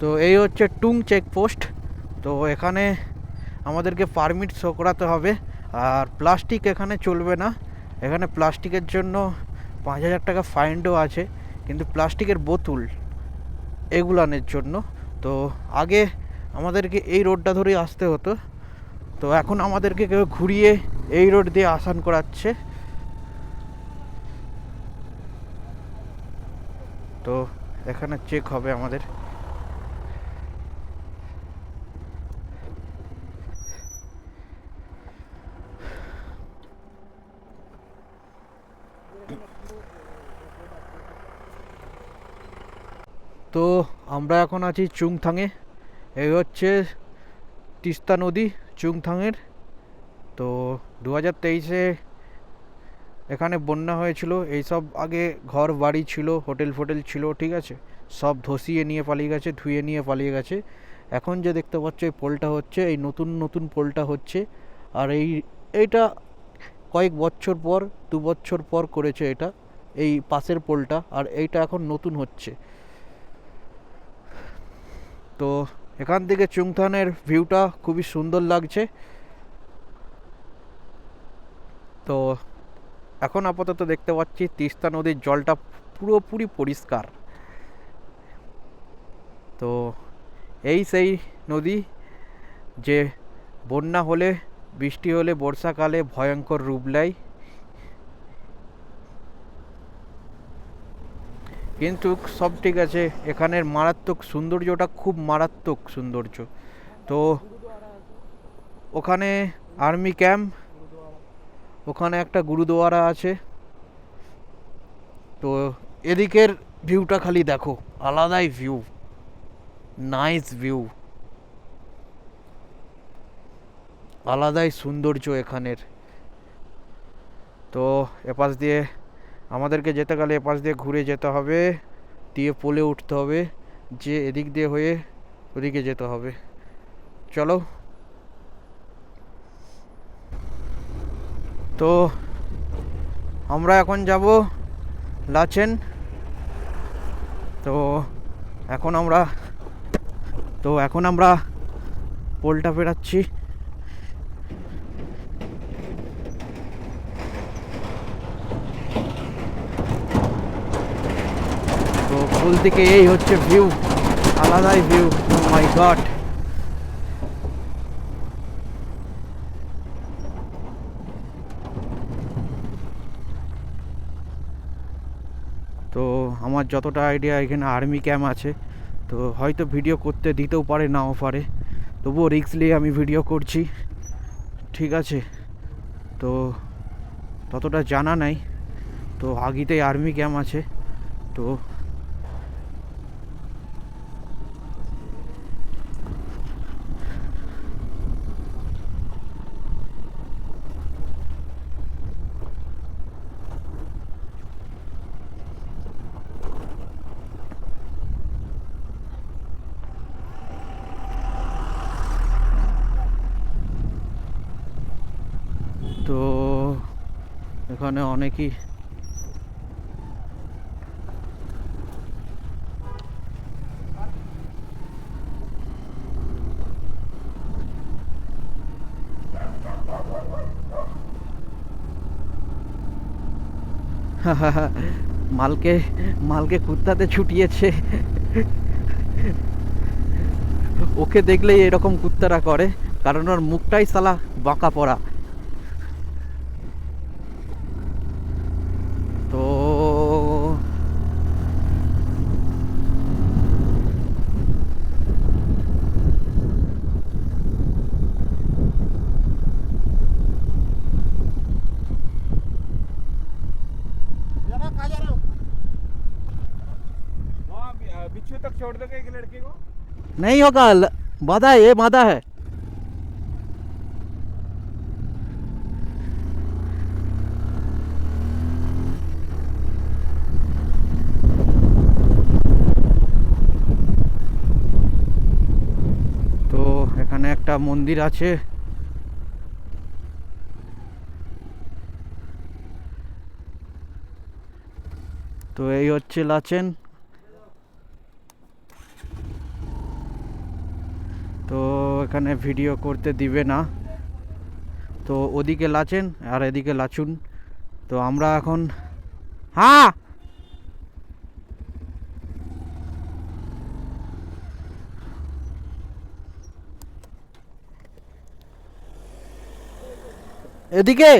তো এই হচ্ছে টুং চেকপোস্ট। তো এখানে আমাদেরকে পারমিট শো করাতে হবে, আর প্লাস্টিক এখানে চলবে না। এখানে প্লাস্টিকের জন্য 5,000 টাকা ফাইনও আছে, কিন্তু প্লাস্টিকের বোতল এগুলানের জন্য। তো আগে আমাদেরকে এই রোডটা ধরেই আসতে হতো, তো এখন আমাদেরকে কেউ ঘুরিয়ে এই রোড দিয়ে আসান করাচ্ছে। তো এখানে চেক হবে আমাদের। তো আমরা এখন আছি চুংথাংয়ে। এই হচ্ছে তিস্তা নদী চুংথাংয়ের। তো 2023-এ এখানে বন্যা হয়েছিল। এইসব আগে ঘর বাড়ি ছিল, হোটেল ফোটেল ছিল, ঠিক আছে, সব ধসিয়ে নিয়ে পালিয়ে গেছে, ধুয়ে নিয়ে পালিয়ে গেছে। এখন যে দেখতে পাচ্ছ এই পোলটা হচ্ছে, এই নতুন নতুন পোলটা হচ্ছে। আর এইটা কয়েক বছর পর, 2 বছর পর করেছে এটা, এই পাশের পোলটা। আর এইটা এখন নতুন হচ্ছে। তো এখান থেকে চুংথানের ভিউটা খুবই সুন্দর লাগছে। তো এখন আপাতত দেখতে পাচ্ছি তিস্তা নদীর জলটা পুরোপুরি পরিষ্কার। তো এই সেই নদী যে বন্যা হলে, বৃষ্টি হলে, বর্ষাকালে ভয়ঙ্কর রূপ নেয়। কিন্তু সব ঠিক আছে, এখানের মারাত্মক সৌন্দর্যটা খুব মারাত্মক সৌন্দর্য। তো ওখানে আর্মি ক্যাম্প, ওখানে একটা গুরুদুয়ারা আছে। তো এদিকের ভিউটা খালি দেখো, আলাদাই ভিউ, নাইস ভিউ, আলাদাই সৌন্দর্য এখানের। তো এপাশ দিয়ে আমাদেরকে যেতে গেলে এপাশ দিয়ে ঘুরে যেতে হবে, দিয়ে পোলে উঠতে হবে, যে এদিক দিয়ে হয়ে ওদিকে যেতে হবে। চলো। তো আমরা এখন যাব লাচেন। তো এখন আমরা পোলটা পেরাচ্ছি। তো পোল থেকে এই হচ্ছে ভিউ, আলাদাই ভিউ। ও মাই গড। তো আমার যতটা আইডিয়া, এখানে আর্মি ক্যাম্প আছে। তো হয়তো ভিডিও করতে দিতেও পারে, নাও পারে, তবুও রিস্ক নিয়ে আমি ভিডিও করছি, ঠিক আছে। তো ততটা জানা নাই। তো আগিতেই আর্মি ক্যাম্প আছে। তো তো এখানে অনেকই মালকে মালকে কুত্তাতে ছুটিয়েছে। ওকে দেখলেই এরকম কুত্তারা করে, কারণ ওর মুখটাই সালা বাঁকা পড়া। তো बिच्छू तक छोड़ दोगे एक लड़के को? नहीं होगा, बाधा है, ये बाधा है। তো এখানে একটা মন্দির আছে। তো এই হচ্ছে লাচেন। এখানে ভিডিও করতে দিবে না। তো ওদিকে লাচেন আর এদিকে লাচুন। তো আমরা এখন হ্যাঁ এদিকে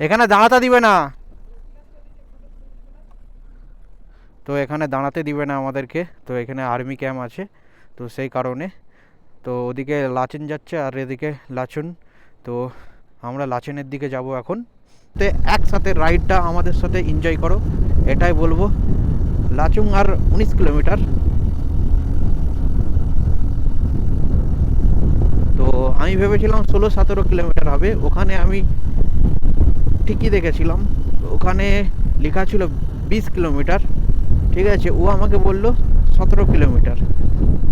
এখানে দাঁড়াতে দিবে না। তো এখানে দাঁড়াতে দিবে না আমাদেরকে। তো এখানে আর্মি ক্যাম্প আছে, তো সেই কারণে। তো ওদিকে লাচেন যাচ্ছে আর এদিকে লাচুন। তো আমরা লাচেনের দিকে যাব এখন। তো একসাথে রাইডটা আমাদের সাথে এনজয় করো, এটাই বলবো। লাচুং আর 19 কিলোমিটার। তো আমি ভেবেছিলাম 16-17 কিলোমিটার হবে, ওখানে আমি ঠিকই দেখেছিলাম, ওখানে লেখা ছিল 20 কিলোমিটার। ঠিক আছে, ও আমাকে বললো 17 কিলোমিটার।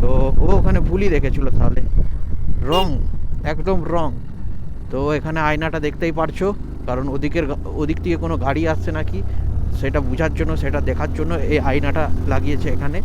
তো ও ওখানে ভুলই দেখেছিল, তাহলে রং, একদম রং। তো এখানে আয়নাটা দেখতেই পারছো, কারণ ওদিক থেকে কোনো গাড়ি আসছে নাকি সেটা বোঝার জন্য, সেটা দেখার জন্য এই আয়নাটা লাগিয়েছে এখানে।